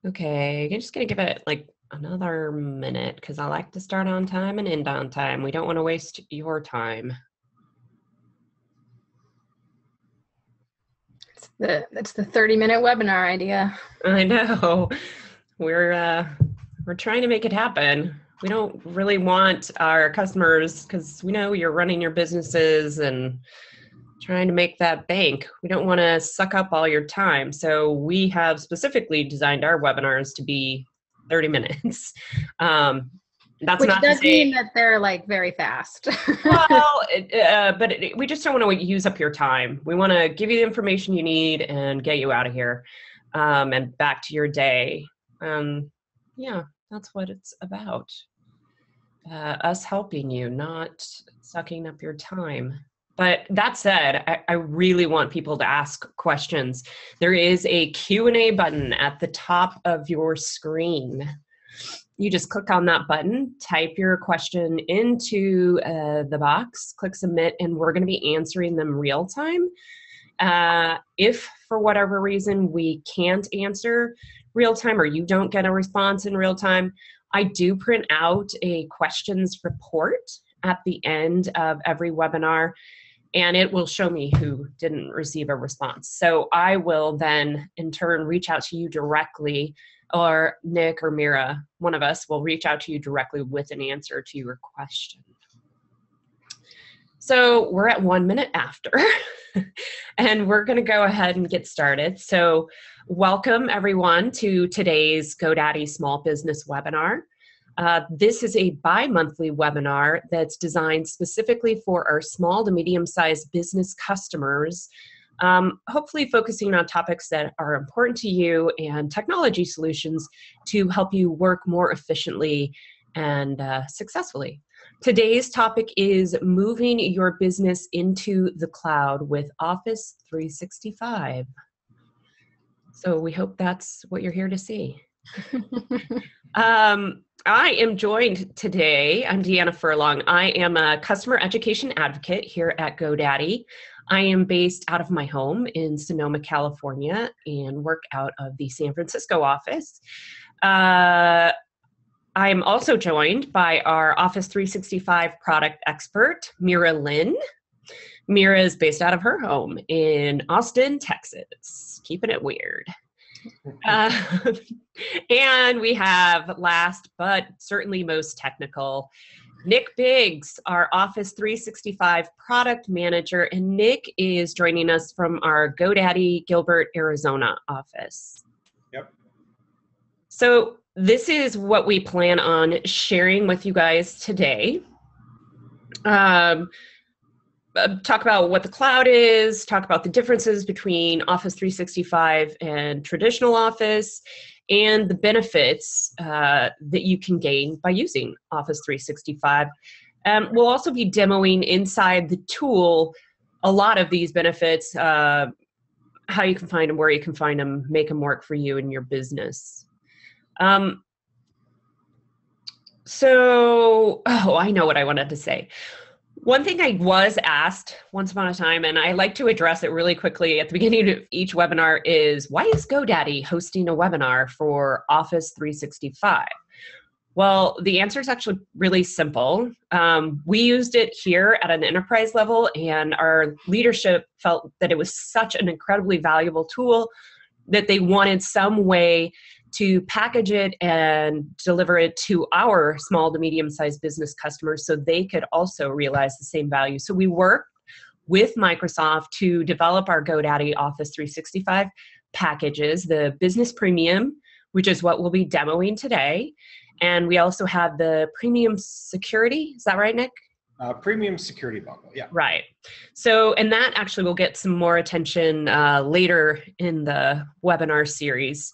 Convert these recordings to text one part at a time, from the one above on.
Okay, I'm just gonna give it like another minute because I like to start on time and end on time. We don't want to waste your time. That's the 30-minute webinar idea. I know. We're trying to make it happen. We don't really want our customers, because we know you're running your businesses and trying to make that bank. We don't want to suck up all your time. So we have specifically designed our webinars to be 30 minutes. That's Which not to does say, mean that they're like very fast. well, we just don't want to use up your time. We want to give you the information you need and get you out of here, and back to your day. Yeah, that's what it's about. Us helping you, not sucking up your time. But that said, I really want people to ask questions. There is a Q&A button at the top of your screen. You just click on that button, type your question into the box, click submit, and we're going to be answering them real time. If for whatever reason we can't answer real time or you don't get a response in real time, I do print out a questions report at the end of every webinar, and it will show me who didn't receive a response. So I will then in turn reach out to you directly, or Nick or Mira, one of us will reach out to you directly with an answer to your question. So we're at 1 minute after, and we're going to go ahead and get started. So welcome everyone to today's GoDaddy Small Business webinar. This is a bi-monthly webinar that's designed specifically for our small to medium-sized business customers, hopefully focusing on topics that are important to you and technology solutions to help you work more efficiently and successfully. Today's topic is moving your business into the cloud with Office 365. So we hope that's what you're here to see. I am joined today, I'm Deanna Furlong. I am a customer education advocate here at GoDaddy. I am based out of my home in Sonoma, California, and work out of the San Francisco office. I am also joined by our Office 365 product expert, Mira Lynn. Mira is based out of her home in Austin, Texas, keeping it weird. And we have, last but certainly most technical, Nick Biggs, our Office 365 product manager. And Nick is joining us from our GoDaddy Gilbert, Arizona office. Yep. So this is what we plan on sharing with you guys today. Talk about what the cloud is, talk about the differences between Office 365 and traditional Office, and the benefits that you can gain by using Office 365. We'll also be demoing inside the tool a lot of these benefits, how you can find them, where you can find them, make them work for you and your business. I know what I wanted to say. One thing I was asked once upon a time, and I like to address it really quickly at the beginning of each webinar, is why is GoDaddy hosting a webinar for Office 365? Well, the answer is actually really simple. We used it here at an enterprise level, and our leadership felt that it was such an incredibly valuable tool that they wanted some way to package it and deliver it to our small to medium-sized business customers so they could also realize the same value. So we worked with Microsoft to develop our GoDaddy Office 365 packages, the Business Premium, which is what we'll be demoing today. And we also have the Premium Security. Is that right, Nick? Premium Security Bundle, yeah. Right. So, and that actually will get some more attention later in the webinar series.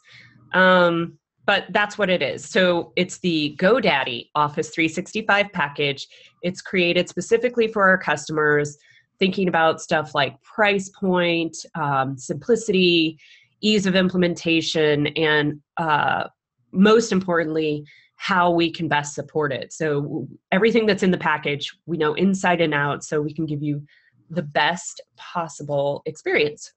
But that's what it is. So it's the GoDaddy Office 365 package. It's created specifically for our customers, thinking about stuff like price point, simplicity, ease of implementation, and most importantly, how we can best support it. So everything that's in the package, we know inside and out, so we can give you the best possible experience.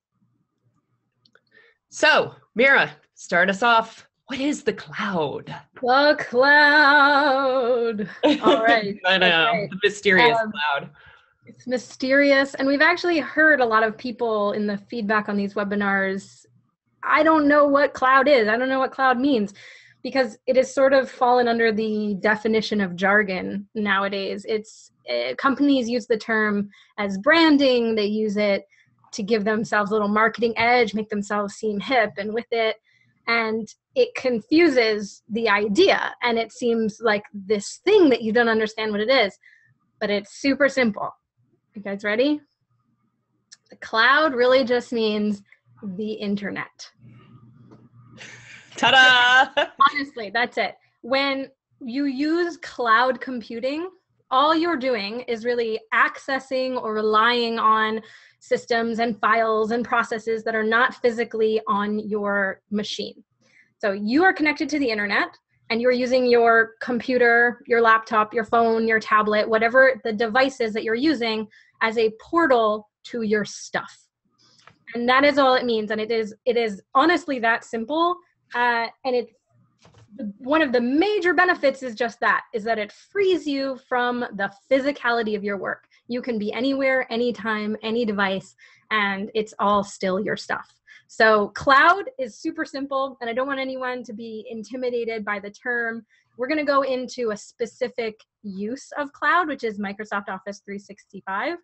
So, Mira, start us off. What is the cloud? The cloud. All right. I know, Okay. the mysterious cloud. It's mysterious. And we've actually heard a lot of people in the feedback on these webinars. I don't know what cloud is. I don't know what cloud means, because it has sort of fallen under the definition of jargon nowadays. It's companies use the term as branding. They use it to give themselves a little marketing edge, make themselves seem hip and with it. And it confuses the idea. And it seems like this thing that you don't understand what it is, but it's super simple. You guys ready? The cloud really just means the internet. Ta-da! Honestly, that's it. When you use cloud computing, all you're doing is really accessing or relying on systems and files and processes that are not physically on your machine. So you are connected to the internet and you're using your computer, your laptop, your phone, your tablet, whatever the device is that you're using as a portal to your stuff. And that is all it means. And it is honestly that simple. And one of the major benefits is just that, is that it frees you from the physicality of your work. You can be anywhere, anytime, any device, and it's all still your stuff. So cloud is super simple, and I don't want anyone to be intimidated by the term. We're going to go into a specific use of cloud, which is Microsoft Office 365,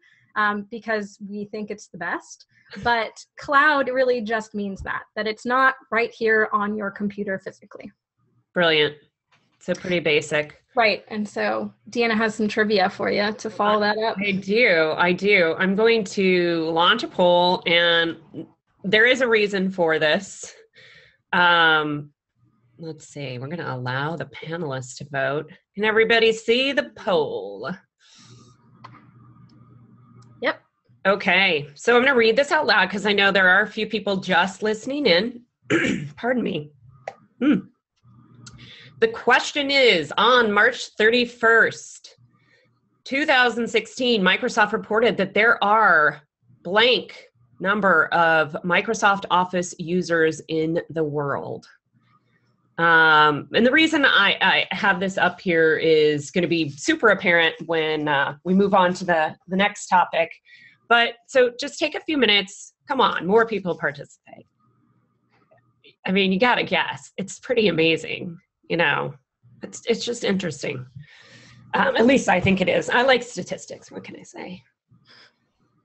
because we think it's the best. But cloud really just means that it's not right here on your computer physically. Brilliant. So pretty basic. Right. And so Deanna has some trivia for you to follow that up. I do. I'm going to launch a poll, and there is a reason for this. Let's see. We're going to allow the panelists to vote. Can everybody see the poll? Yep. Okay. So I'm going to read this out loud because I know there are a few people just listening in. Pardon me. The question is, on March 31st, 2016, Microsoft reported that there are blank number of Microsoft Office users in the world. And the reason I have this up here is going to be super apparent when we move on to the next topic. But so just take a few minutes. Come on, more people participate. I mean, you got to guess. It's pretty amazing. You know, it's just interesting. At least I think it is. I like statistics. What can I say?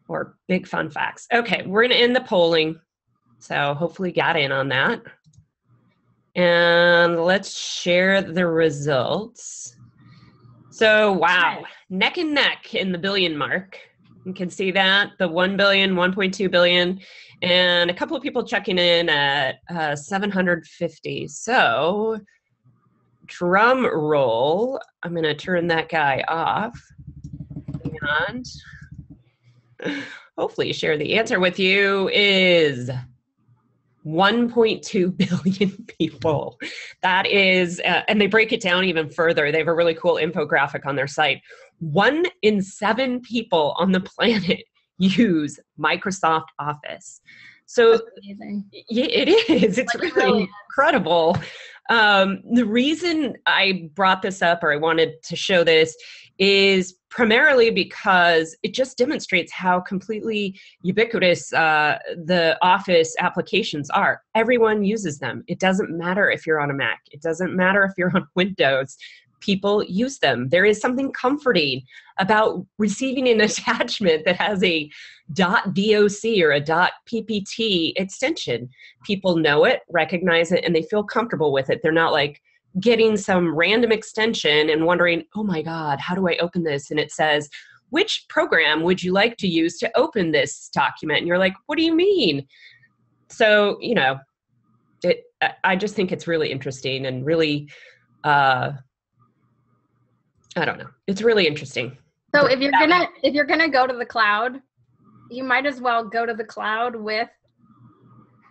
Or big fun facts. Okay, we're going to end the polling. So hopefully got in on that. And let's share the results. So, wow, neck and neck in the billion mark. You can see that, the 1 billion, 1.2 billion, and a couple of people checking in at 750. So, drum roll. I'm going to turn that guy off. And hopefully share the answer with you is 1.2 billion people. That is, and they break it down even further. They have a really cool infographic on their site. 1 in 7 people on the planet use Microsoft Office. So that's amazing. Yeah, it is. It's like, really incredible. The reason I brought this up, or I wanted to show this, is primarily because it just demonstrates how completely ubiquitous the Office applications are. Everyone uses them. It doesn't matter if you're on a Mac. It doesn't matter if you're on Windows. People use them. There is something comforting about receiving an attachment that has a .doc or a .ppt extension. People know it, recognize it, and they feel comfortable with it. They're not like getting some random extension and wondering, oh my God, how do I open this? And it says, which program would you like to use to open this document? And you're like, what do you mean? So, you know, I just think it's really interesting and really, I don't know. It's really interesting. So if you're gonna go to the cloud, you might as well go to the cloud with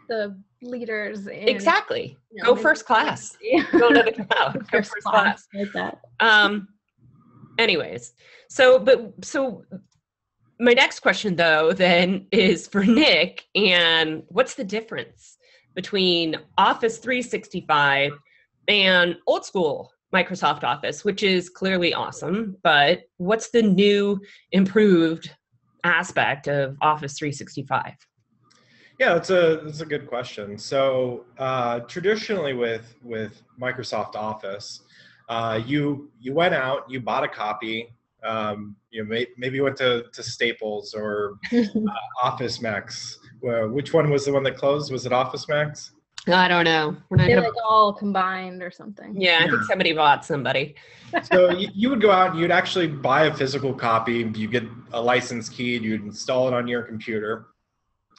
the leaders. Exactly. Go first class. Go to the cloud. Go first class. Like that. Anyways, so my next question though then is for Nick, and what's the difference between Office 365 and old school Microsoft Office, which is clearly awesome, but what's the new improved aspect of Office 365? Yeah, that's a good question. So traditionally with Microsoft Office, you went out, you bought a copy, maybe you went to Staples or Office Max. Which one was the one that closed? Was it Office Max? I don't know. We're not They're like all combined or something. Yeah, I think somebody bought somebody. So you would go out and you'd actually buy a physical copy. You get a license key, you'd install it on your computer.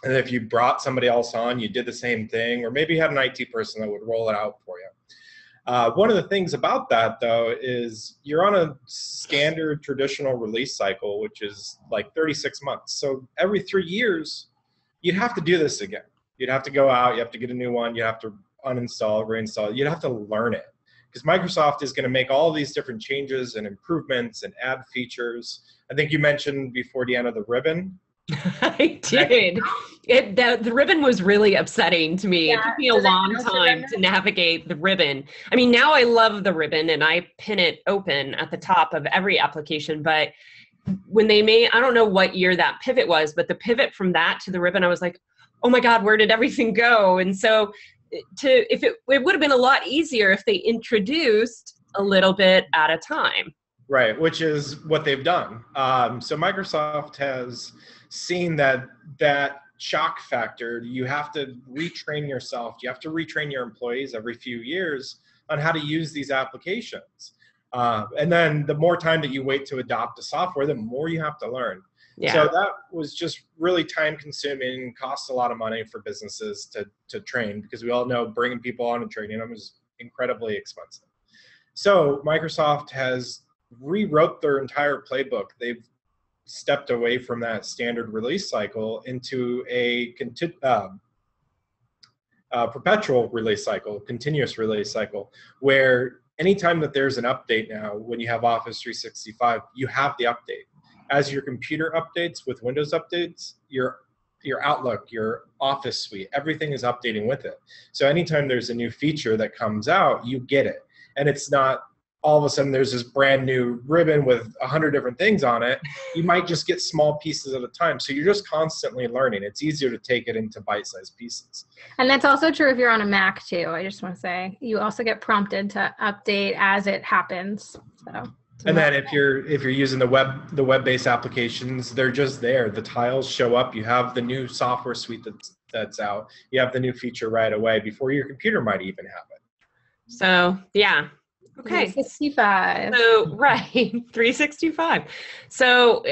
And if you brought somebody else on, you did the same thing, or maybe you had an IT person that would roll it out for you. One of the things about that, though, is you're on a standard traditional release cycle, which is like 36 months. So every 3 years, you'd have to do this again. You'd have to go out, you have to get a new one, you have to uninstall, reinstall, you'd have to learn it. Because Microsoft is going to make all these different changes and improvements and add features. I think you mentioned before the end of the ribbon. I did. The ribbon was really upsetting to me. Yeah. It took me a long time to navigate the ribbon. I mean, now I love the ribbon and I pin it open at the top of every application. But when they made, I don't know what year that pivot was, but the pivot from that to the ribbon, I was like, oh my God, where did everything go? And so it would have been a lot easier if they introduced a little bit at a time. Right, which is what they've done. So Microsoft has seen that shock factor. You have to retrain yourself. You have to retrain your employees every few years on how to use these applications. And then the more time that you wait to adopt a software, the more you have to learn. Yeah. So that was just really time consuming, costs a lot of money for businesses to train, because we all know bringing people on and training them is incredibly expensive. So Microsoft has rewrote their entire playbook. They've stepped away from that standard release cycle into a perpetual release cycle, continuous release cycle, where anytime that there's an update now, when you have Office 365, you have the update. As your computer updates with Windows updates, your Outlook, your Office suite, everything is updating with it. So anytime there's a new feature that comes out, you get it. And it's not all of a sudden there's this brand new ribbon with 100 different things on it. You might just get small pieces at a time. So you're just constantly learning. It's easier to take it into bite-sized pieces. And that's also true if you're on a Mac too. I just want to say you also get prompted to update as it happens. And then if you're using the web-based applications, they're just there. The tiles show up. You have the new software suite that's out. You have the new feature right away before your computer might even have it. So yeah. Okay. 365. So, right, 365. So,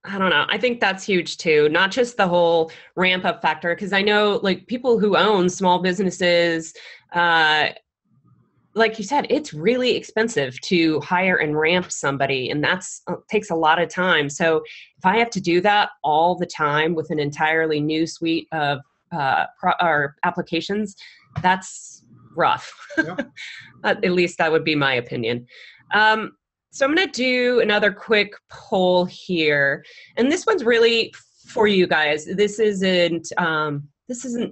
I don't know. I think that's huge too. Not just the whole ramp up factor, because I know like people who own small businesses, like you said, it's really expensive to hire and ramp somebody, and that's takes a lot of time. So, if I have to do that all the time with an entirely new suite of or applications, that's rough. Yeah. At least that would be my opinion. So I'm going to do another quick poll here, and this one's really for you guys. This isn't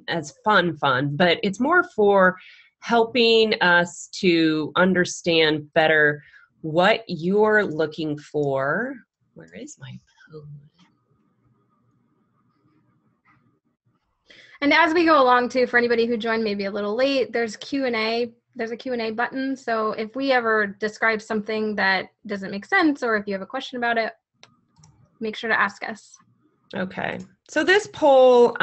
as fun, but it's more for helping us to understand better what you're looking for. Where is my poll? And as we go along too, for anybody who joined maybe a little late, there's Q&A. There's a Q&A button. So if we ever describe something that doesn't make sense, or if you have a question about it, make sure to ask us. Okay. So this poll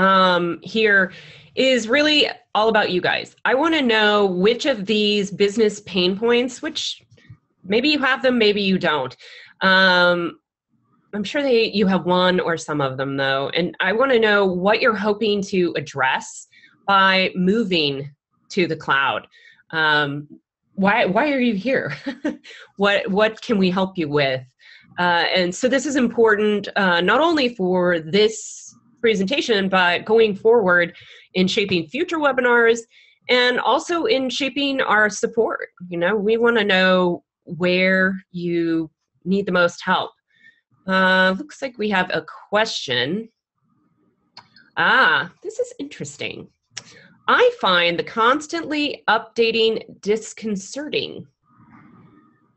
here is really all about you guys. I want to know which of these business pain points, which maybe you have them, maybe you don't. I'm sure you have one or some of them though. And I want to know what you're hoping to address by moving to the cloud. Why are you here? What can we help you with? And so this is important, not only for this presentation, but going forward in shaping future webinars and also in shaping our support. You know, we want to know where you need the most help. Looks like we have a question. This is interesting. I find the constantly updating disconcerting.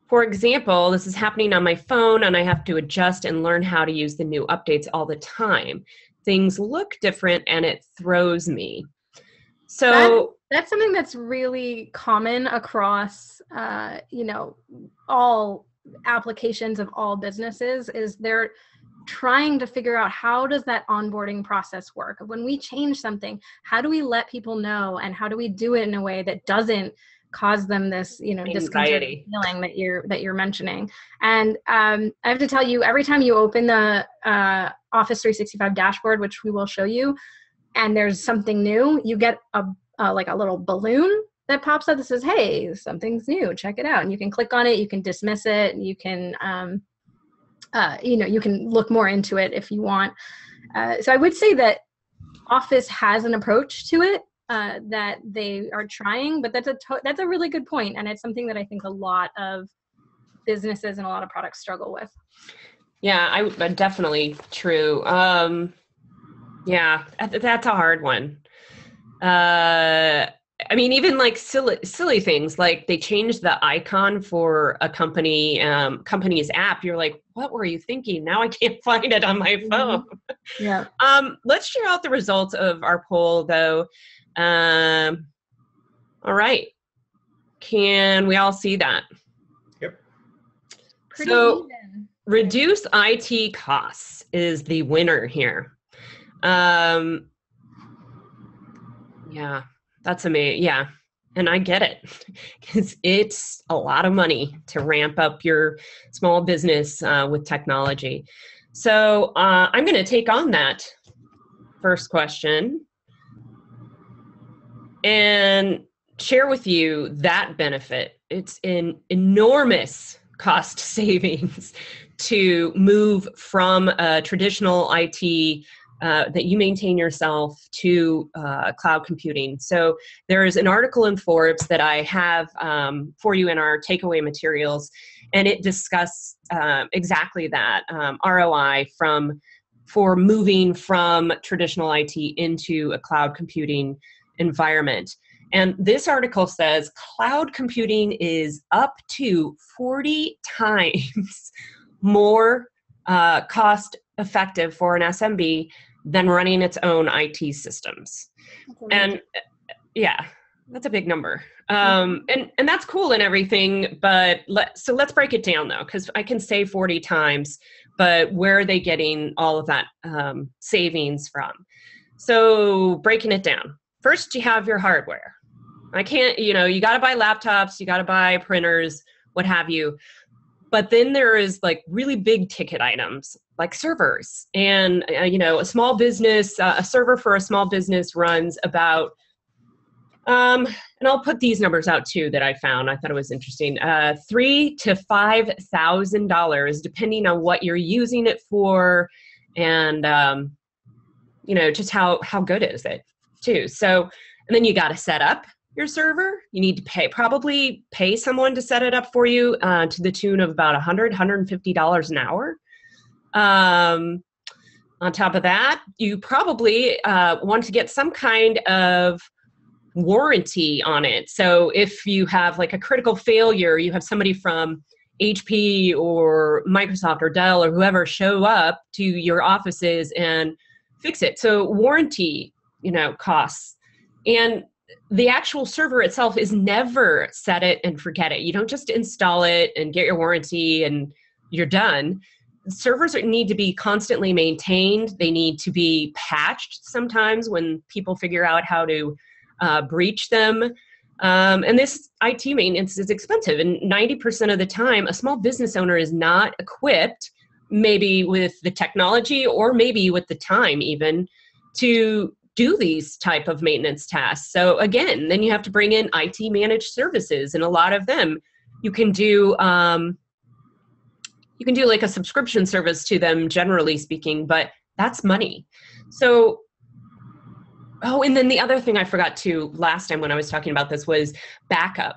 For example, this is happening on my phone and I have to adjust and learn how to use the new updates all the time. Things look different and it throws me. So that's something that's really common across, all applications of all businesses, is they're trying to figure out how does that onboarding process work? When we change something, how do we let people know, and how do we do it in a way that doesn't cause them this, disconcerting feeling that you're mentioning? And I have to tell you, every time you open the Office 365 dashboard, which we will show you, and there's something new, you get a little balloon that pops up that says, hey, something's new, check it out. And you can click on it, you can dismiss it, and you can, you can look more into it if you want. So I would say that Office has an approach to it that they are trying, but that's a really good point. And it's something that I think a lot of businesses and a lot of products struggle with. Yeah, definitely true. Yeah, that's a hard one. I mean, even like silly things, like they changed the icon for a company's app. You're like, what were you thinking? Now I can't find it on my phone. Yeah. Let's share out the results of our poll, though. All right. Can we all see that? Yep. Pretty so even. Reduce IT costs is the winner here. Yeah, that's amazing. Yeah. And I get it, because it's a lot of money to ramp up your small business with technology. So I'm going to take on that first question and share with you that benefit. It's an enormous cost savings to move from traditional IT that you maintain yourself to cloud computing. So there is an article in Forbes that I have for you in our takeaway materials, and it discusses exactly that ROI for moving from traditional IT into a cloud computing environment. And this article says cloud computing is up to 40 times more cost effective for an SMB than running its own IT systems. And yeah, that's a big number. And that's cool and everything, but let's break it down though, because I can say 40 times, but where are they getting all of that savings from? So breaking it down. First, you have your hardware. You got to buy laptops, you got to buy printers, what have you. But then there is like really big ticket items like servers, and a small business, a server for a small business runs about, and I'll put these numbers out too that I found. I thought it was interesting. $3,000 to $5,000 depending on what you're using it for, and just how good is it too. So, and then you got to set up your server. You need to probably pay someone to set it up for you to the tune of about $150 an hour. On top of that, you probably want to get some kind of warranty on it. So if you have like a critical failure, you have somebody from HP or Microsoft or Dell or whoever show up to your offices and fix it. So warranty, costs. And the actual server itself is never set it and forget it. You don't just install it and get your warranty and you're done. Servers need to be constantly maintained. They need to be patched sometimes when people figure out how to breach them. And this IT maintenance is expensive. And 90% of the time, a small business owner is not equipped, maybe with the technology or maybe with the time even, to do these type of maintenance tasks. So again, then you have to bring in IT managed services, and a lot of them you can do like a subscription service to them, generally speaking, but that's money. So, and then the other thing I forgot to last time when I was talking about this was backup.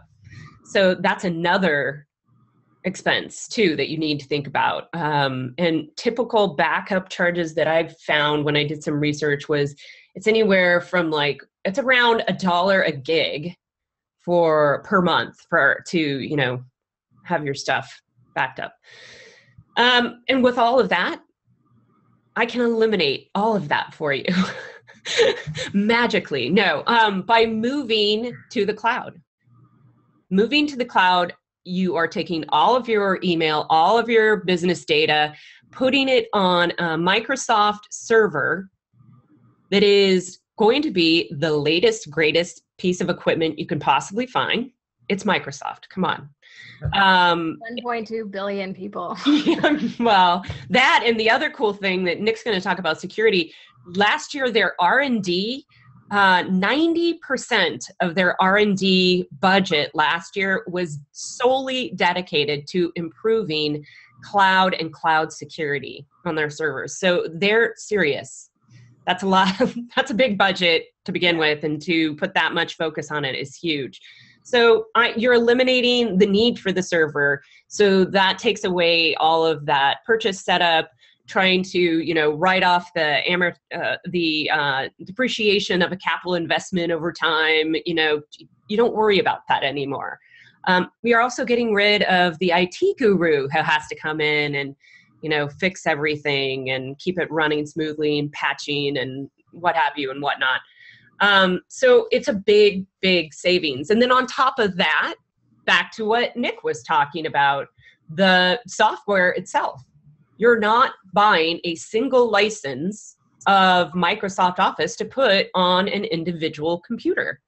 So that's another expense too that you need to think about. And typical backup charges that I've found when I did some research was it's anywhere from like it's around $1 a gig per month to have your stuff backed up. And with all of that, I can eliminate all of that for you magically. No, by moving to the cloud. Moving to the cloud, you are taking all of your email, all of your business data, putting it on a Microsoft server that is going to be the latest, greatest piece of equipment you can possibly find. It's Microsoft. Come on. 1.2 billion people. Well, that and the other cool thing that Nick's going to talk about security. Last year, their R&D, 90% of their R&D budget last year was solely dedicated to improving cloud and cloud security on their servers. So they're serious. That's a lot. That's a big budget to begin with, and to put that much focus on it is huge. So you're eliminating the need for the server. So that takes away all of that purchase setup, trying to write off the depreciation of a capital investment over time. You don't worry about that anymore. We are also getting rid of the IT guru who has to come in and fix everything and keep it running smoothly and patching and what have you and whatnot. So it's a big, big savings. And then on top of that, back to what Nick was talking about, the software itself. You're not buying a single license of Microsoft Office to put on an individual computer.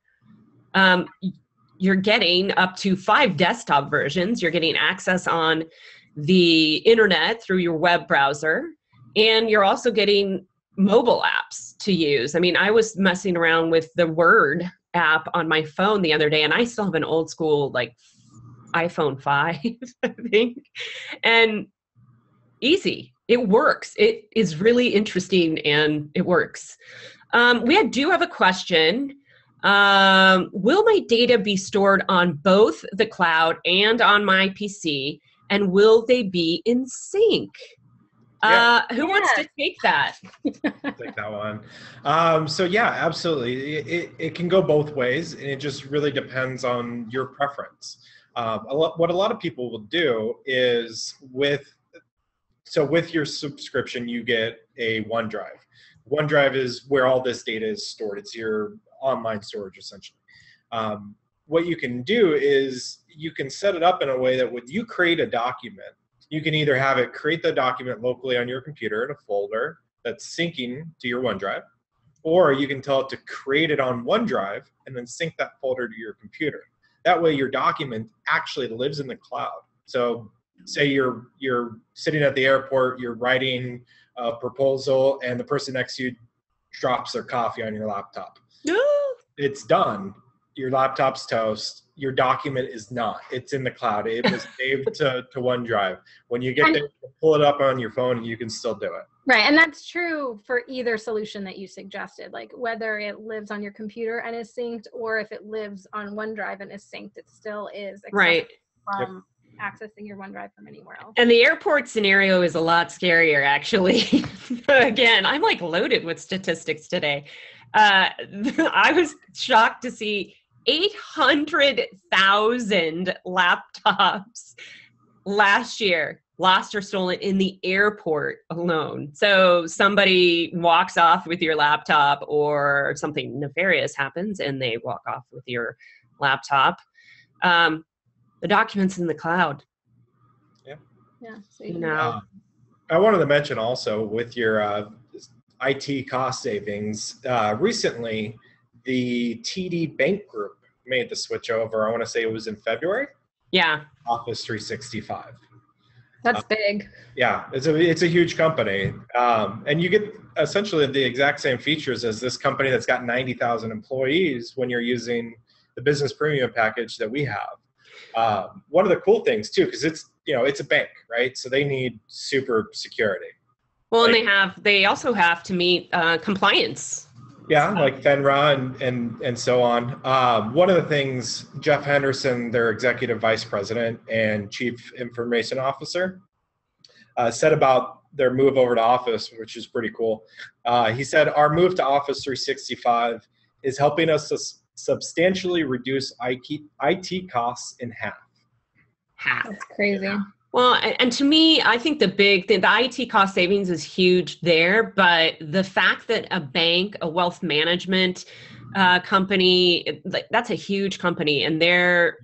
You're getting up to 5 desktop versions. You're getting access on the internet through your web browser, and you're also getting mobile apps to use. I mean, I was messing around with the Word app on my phone the other day, and I still have an old school iPhone 5, I think, and easy. It works. It is really interesting, and it works. We do have a question. Will my data be stored on both the cloud and on my PC, and will they be in sync? Who wants to take that? Take that one. So yeah, absolutely. It can go both ways, and it just really depends on your preference. What a lot of people will do is with your subscription, you get a OneDrive. OneDrive is where all this data is stored. It's your online storage, essentially. What you can do is you can set it up in a way that when you create a document, you can either have it create the document locally on your computer in a folder that's syncing to your OneDrive, or you can tell it to create it on OneDrive and then sync that folder to your computer. That way your document actually lives in the cloud. So say you're sitting at the airport, you're writing a proposal, and the person next to you drops their coffee on your laptop. It's done. Your laptop's toast. Your document is not. It's in the cloud. It was saved to OneDrive. When you get there, pull it up on your phone, and you can still do it. Right, and that's true for either solution that you suggested, like whether it lives on your computer and is synced, or if it lives on OneDrive and is synced, it still is right from accessing your OneDrive from anywhere else. And the airport scenario is a lot scarier, actually. Again, I'm loaded with statistics today. I was shocked to see 800,000 laptops last year lost or stolen in the airport alone. So somebody walks off with your laptop, or something nefarious happens and they walk off with your laptop. The documents in the cloud. Yeah. So I wanted to mention also with your IT cost savings, recently the TD Bank Group made the switch over. I want to say it was in February. Yeah. Office 365. That's big. Yeah, it's a huge company, and you get essentially the exact same features as this company that's got 90,000 employees when you're using the business premium package that we have. One of the cool things too, because it's a bank, right? So they need super security. Well, and they also have to meet compliance. Yeah, like FINRA and so on. One of the things Jeff Henderson, their executive vice president and chief information officer, said about their move over to Office, which is pretty cool. He said, "Our move to Office 365 is helping us to substantially reduce IT costs in half. That's crazy. Yeah. Well, and to me, I think the big thing, the IT cost savings is huge there, but the fact that a bank, a wealth management company, that's a huge company, and they're,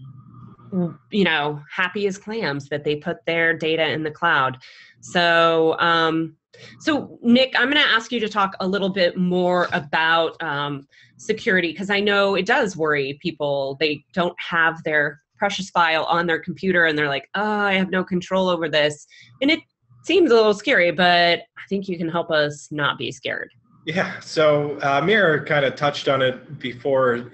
happy as clams that they put their data in the cloud. So, so Nick, I'm going to ask you to talk a little bit more about security, because I know it does worry people. They don't have their precious file on their computer and they're like, oh, I have no control over this. And it seems a little scary, but I think you can help us not be scared. Yeah, so Mira kind of touched on it before.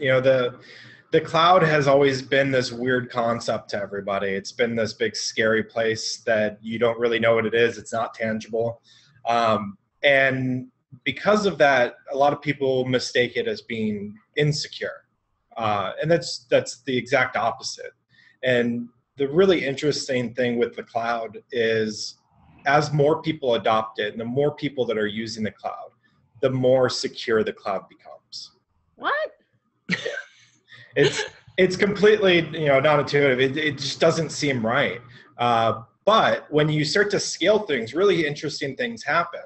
The cloud has always been this weird concept to everybody. It's been this big scary place that you don't really know what it is. It's not tangible. And because of that, a lot of people mistake it as being insecure. And that's the exact opposite. And the really interesting thing with the cloud is as more people adopt it and the more people that are using the cloud, the more secure the cloud becomes. What? It's completely not intuitive. It just doesn't seem right. But when you start to scale things, really interesting things happen.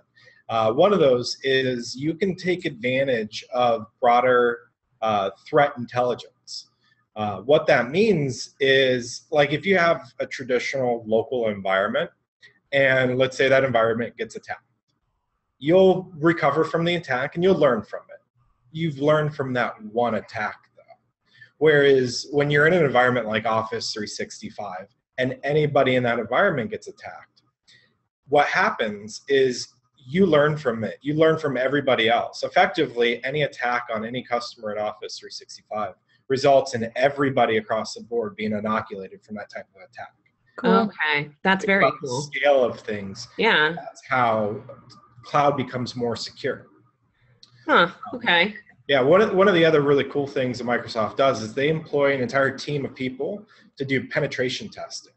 One of those is you can take advantage of broader threat intelligence. What that means is, like, if you have a traditional local environment and let's say that environment gets attacked, you'll recover from the attack and you'll learn from it. You've learned from that one attack though. Whereas when you're in an environment like Office 365 and anybody in that environment gets attacked, what happens is you learn from it. You learn from everybody else. Effectively, any attack on any customer in Office 365 results in everybody across the board being inoculated from that type of attack. Cool. Okay, that's very cool. The scale of things. Yeah. That's how cloud becomes more secure. Huh. Okay. Yeah, one of the other really cool things that Microsoft does is they employ an entire team of people to do penetration testing.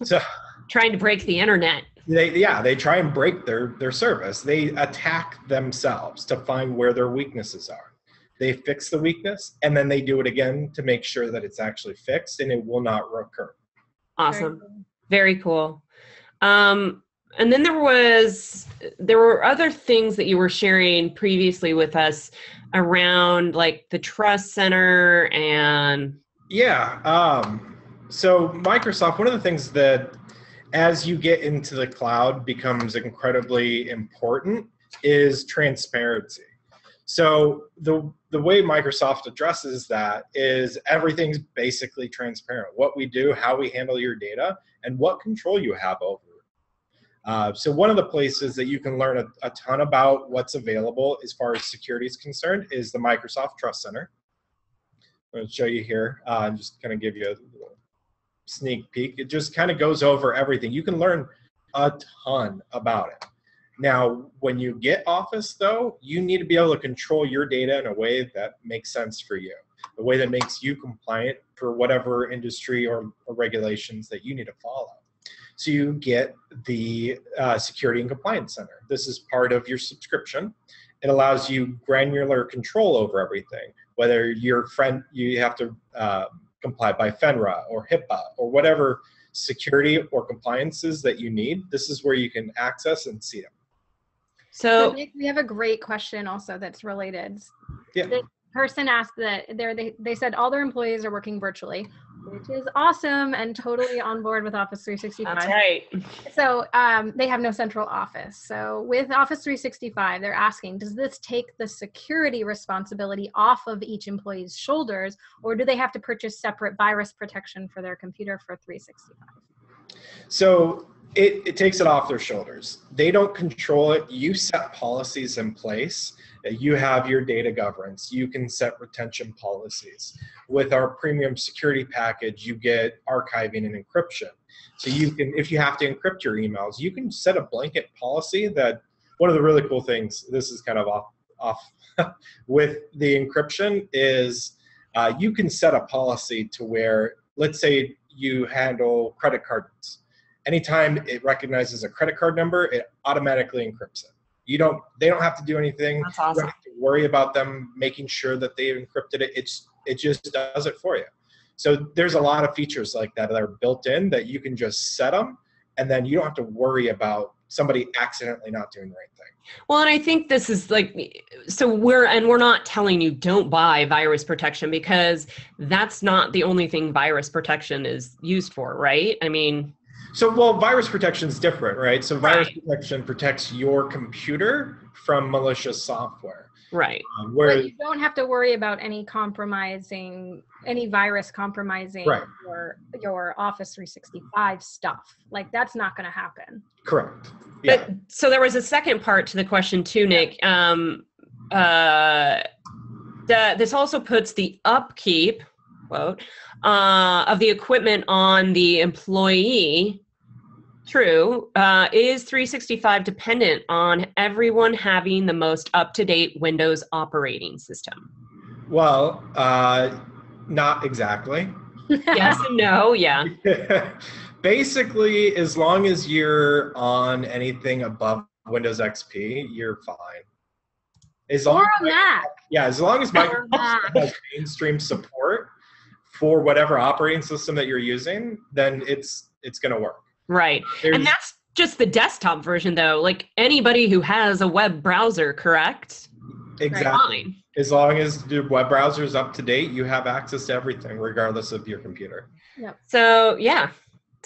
So trying to break the internet. They try and break their service. They attack themselves to find where their weaknesses are. They fix the weakness, and then they do it again to make sure that it's actually fixed and it will not recur. Awesome. Very cool. And then there were other things that you were sharing previously with us around like the Trust Center and. Yeah. So Microsoft, one of the things that as you get into the cloud becomes incredibly important is transparency. So the way Microsoft addresses that is everything's basically transparent. What we do, how we handle your data, and what control you have over it. So one of the places that you can learn a ton about what's available as far as security is concerned is the Microsoft Trust Center. I'm going to show you here. I'm just going to give you a little sneak peek. It just kind of goes over everything. You can learn a ton about it. Now, when you get Office, though, you need to be able to control your data in a way that makes sense for you, a way that makes you compliant for whatever industry or regulations that you need to follow. So you get the Security and Compliance Center. This is part of your subscription. It allows you granular control over everything, whether you have to comply by FINRA or HIPAA or whatever security or compliances that you need. This is where you can access and see them. So Nick, we have a great question also that's related. Yeah. The person asked that they said all their employees are working virtually, which is awesome and totally on board with Office 365. That's right. So they have no central office. So with Office 365, they're asking, does this take the security responsibility off of each employee's shoulders, or do they have to purchase separate virus protection for their computer for 365? So it takes it off their shoulders. They don't control it. You set policies in place. You have your data governance. You can set retention policies. With our premium security package, you get archiving and encryption. So you can, if you have to encrypt your emails, you can set a blanket policy that, one of the really cool things, this is kind of off with the encryption, is you can set a policy to where, let's say you handle credit cards. Anytime it recognizes a credit card number, it automatically encrypts it. They don't have to do anything. That's awesome. You don't have to worry about them making sure that they encrypted it. It just does it for you. So there's a lot of features like that are built in that you can just set them, and then you don't have to worry about somebody accidentally not doing the right thing. Well, and I think this is like, so we're not telling you don't buy virus protection, because that's not the only thing virus protection is used for, right? I mean, so virus protection is different, right? So virus protection protects your computer from malicious software. Right. But you don't have to worry about any virus compromising your Office 365 stuff. Like, that's not going to happen. Correct. Yeah. But, so there was a second part to the question too, Nick. This also puts the upkeep, quote, of the equipment on the employee. True. Is 365 dependent on everyone having the most up-to-date Windows operating system? Well, not exactly. Yes and no, yeah. Basically, as long as you're on anything above Windows XP, you're fine. Or a Mac. Yeah, as long as Microsoft has mainstream support for whatever operating system that you're using, then it's going to work. Right. And that's just the desktop version, though. Like, anybody who has a web browser, correct? Exactly. Fine. As long as the web browser is up to date, you have access to everything, regardless of your computer. Yep. So yeah,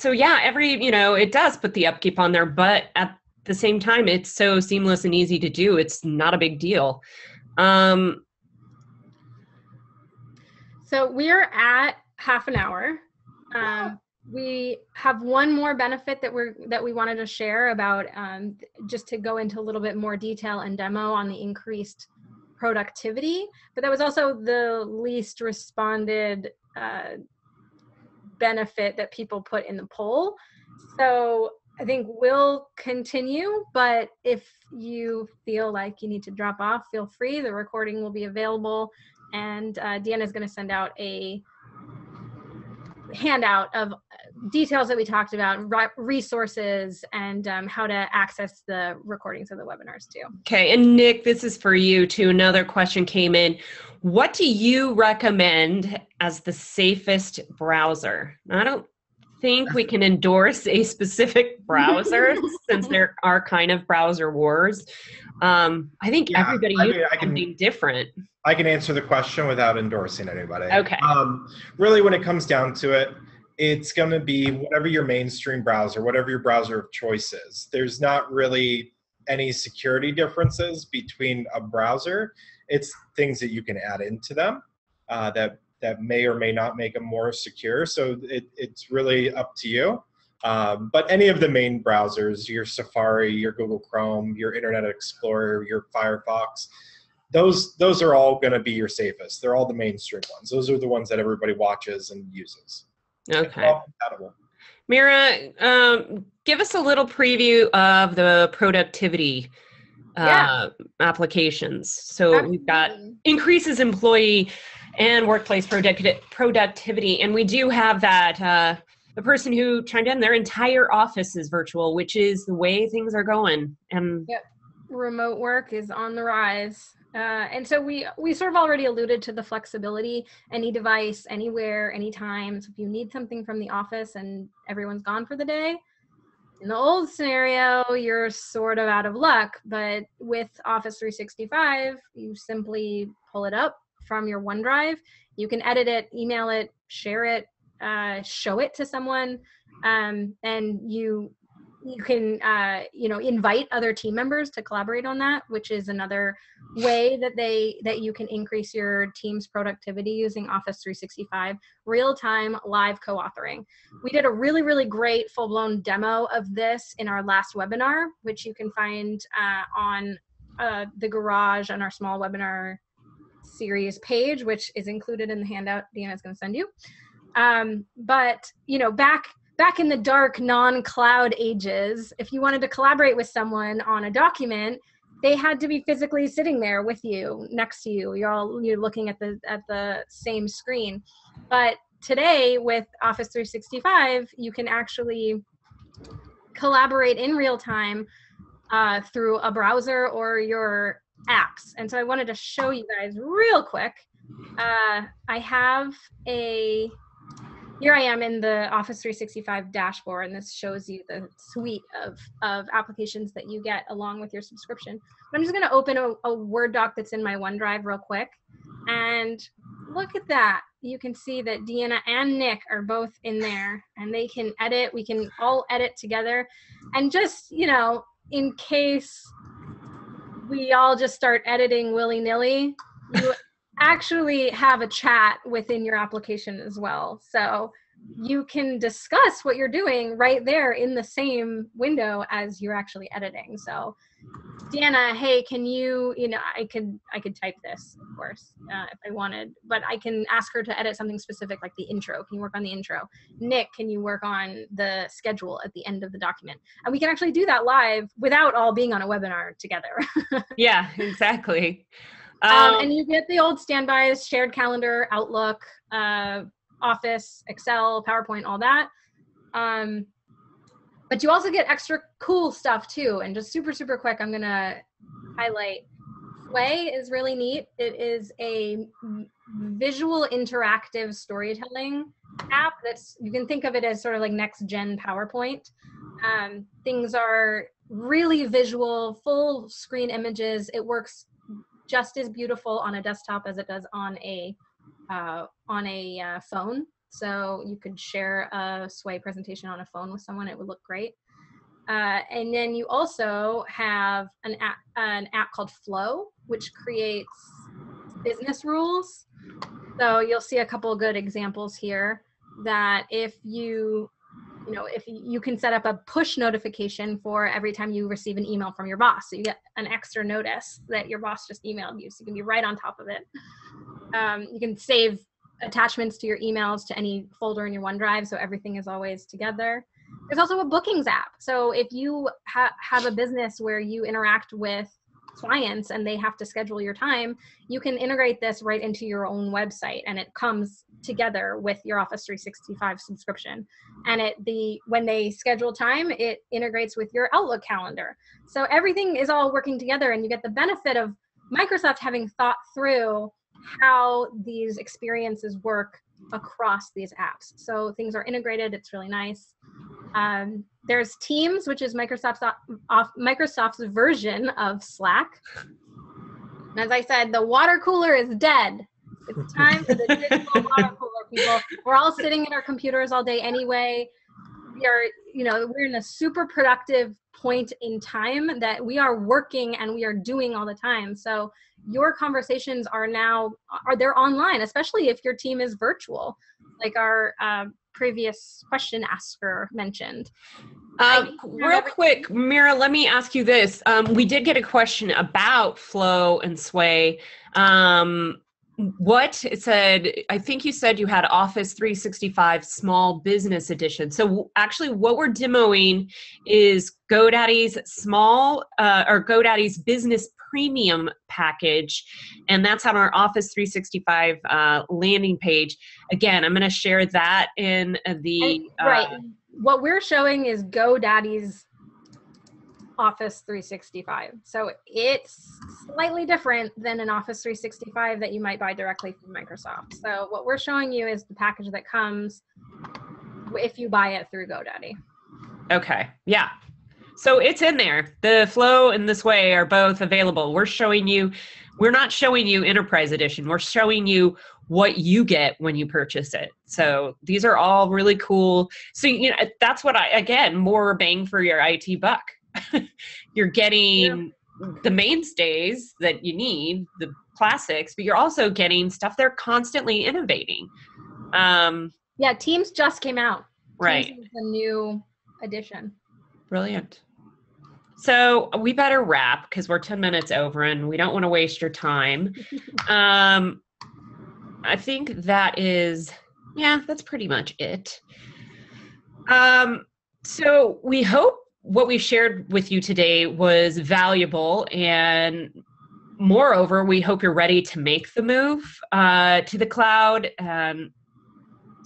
it does put the upkeep on there, but at the same time, it's so seamless and easy to do. It's not a big deal. So we're at half an hour. We have one more benefit that we wanted to share about, just to go into a little bit more detail and demo on the increased productivity, but that was also the least responded benefit that people put in the poll. So I think we'll continue, but if you feel like you need to drop off, feel free. The recording will be available, and Deanna is going to send out a handout of details that we talked about, resources, and how to access the recordings of the webinars too. Okay, and Nick, this is for you too. Another question came in. What do you recommend as the safest browser? I don't think we can endorse a specific browser since there are kind of browser wars. I think everybody uses something different. I can answer the question without endorsing anybody. Okay. Really, when it comes down to it, it's going to be whatever your mainstream browser, whatever your browser of choice is. There's not really any security differences between a browser. It's things that you can add into them that may or may not make them more secure. So it's really up to you. But any of the main browsers, your Safari, your Google Chrome, your Internet Explorer, your Firefox, those are all going to be your safest. They're all the mainstream ones. Those are the ones that everybody watches and uses. Okay. All compatible. Mira, give us a little preview of the productivity applications. So we've got increases employee and workplace productivity, and we do have that the person who chimed in, their entire office is virtual, which is the way things are going. And remote work is on the rise. And so we sort of already alluded to the flexibility, any device, anywhere, anytime. So if you need something from the office and everyone's gone for the day, in the old scenario, you're sort of out of luck. But with Office 365, you simply pull it up from your OneDrive. You can edit it, email it, share it, show it to someone, and you can invite other team members to collaborate on that, which is another way that you can increase your team's productivity using Office 365. Real-time live co-authoring. We did a really, really great full-blown demo of this in our last webinar, which you can find on the Garage on our small webinar series page, which is included in the handout Deanna's going to send you. But back in the dark non-cloud ages, if you wanted to collaborate with someone on a document, they had to be physically sitting there with you, next to you. You're looking at the same screen. But today with Office 365, you can actually collaborate in real time through a browser or your apps. And so I wanted to show you guys real quick. I have here I am in the Office 365 dashboard, and this shows you the suite of applications that you get along with your subscription. But I'm just going to open a Word doc that's in my OneDrive real quick. And look at that. You can see that Deanna and Nick are both in there, and they can edit. We can all edit together. And just, in case we all just start editing willy-nilly, you actually have a chat within your application as well. So you can discuss what you're doing right there in the same window as you're actually editing. So Deanna, hey, can you, I could type this, of course, if I wanted, but I can ask her to edit something specific like the intro. Can you work on the intro? Nick, can you work on the schedule at the end of the document? And we can actually do that live without all being on a webinar together. Yeah, exactly. And you get the old standbys, shared calendar, Outlook, Office, Excel, PowerPoint, all that. But you also get extra cool stuff too. And just super, super quick, I'm gonna highlight Sway is really neat. It is a visual interactive storytelling app you can think of it as sort of like next gen PowerPoint. Things are really visual, full screen images. It works just as beautiful on a desktop as it does on a phone. So you could share a Sway presentation on a phone with someone. It would look great. And then you also have an app called Flow, which creates business rules. So you'll see a couple of good examples here that if you can set up a push notification for every time you receive an email from your boss. So you get an extra notice that your boss just emailed you. So you can be right on top of it. You can save attachments to your emails to any folder in your OneDrive, so everything is always together. There's also a bookings app. So if you have a business where you interact with clients and they have to schedule your time, you can integrate this right into your own website, and it comes together with your Office 365 subscription. And when they schedule time, it integrates with your Outlook calendar. So everything is all working together, and you get the benefit of Microsoft having thought through how these experiences work across these apps. So things are integrated. It's really nice. There's Teams, which is Microsoft's version of Slack. And as I said, the water cooler is dead. It's time for the digital water cooler, people. We're all sitting at our computers all day anyway. We're in a super productive point in time that we are working and we are doing all the time. So your conversations they're online, especially if your team is virtual, like our previous question asker mentioned. Real quick, Mira, let me ask you this. We did get a question about Flow and Sway. What it said, I think you said you had Office 365 Small Business Edition. So actually what we're demoing is GoDaddy's GoDaddy's Business Premium package. And that's on our Office 365 landing page. Again, I'm going to share that in the... right. What we're showing is GoDaddy's Office 365. So it's slightly different than an Office 365 that you might buy directly from Microsoft. So what we're showing you is the package that comes if you buy it through GoDaddy. Okay. Yeah. So it's in there. The Flow and the Sway are both available. We're not showing you Enterprise Edition. We're showing you what you get when you purchase it. So these are all really cool. So, that's what more bang for your IT buck. You're getting the mainstays that you need, the classics, but you're also getting stuff they're constantly innovating. Teams just came out. Right. Teams is a new edition. Brilliant. So we better wrap because we're 10 minutes over and we don't want to waste your time. I think that's pretty much it. So we hope what we shared with you today was valuable, and moreover, we hope you're ready to make the move to the cloud.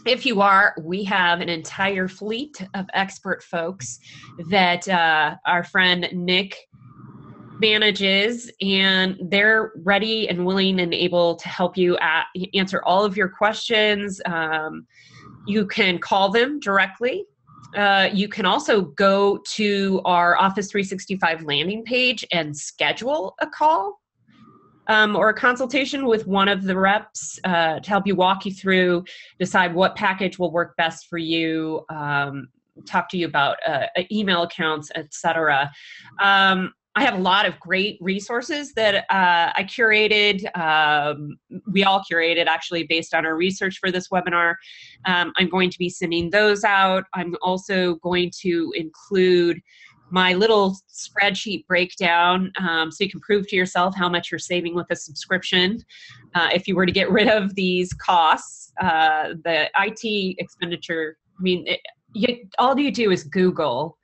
If you are, we have an entire fleet of expert folks that our friend Nick manages, and they're ready and willing and able to help you answer all of your questions. You can call them directly. You can also go to our Office 365 landing page and schedule a call or a consultation with one of the reps to help you walk you through, decide what package will work best for you, talk to you about email accounts, etc. I have a lot of great resources that I curated. We all curated, actually, based on our research for this webinar. I'm going to be sending those out. I'm also going to include my little spreadsheet breakdown so you can prove to yourself how much you're saving with a subscription if you were to get rid of these costs. The IT expenditure, I mean, all you do is Google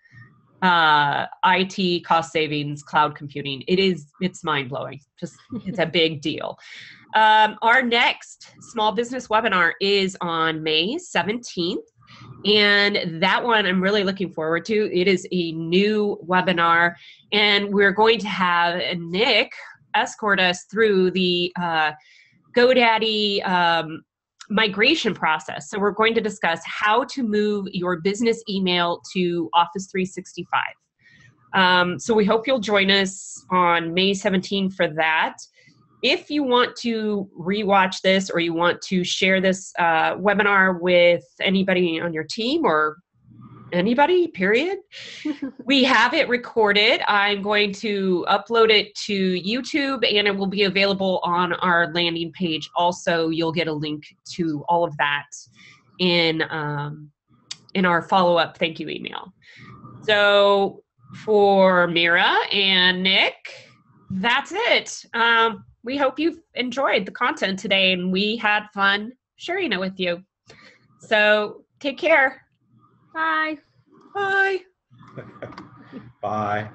IT cost savings, cloud computing. It's mind-blowing. It's a big deal. Our next small business webinar is on May 17th. And that one I'm really looking forward to. It is a new webinar, and we're going to have Nick escort us through the GoDaddy migration process. So we're going to discuss how to move your business email to Office 365. So we hope you'll join us on May 17 for that. If you want to rewatch this, or you want to share this webinar with anybody on your team, or anybody, period, we have it recorded. I'm going to upload it to YouTube, and it will be available on our landing page. Also, you'll get a link to all of that in our follow-up thank you email. So for Mira and Nick, that's it. We hope you've enjoyed the content today, and we had fun sharing it with you. So take care. Bye. Bye. Bye.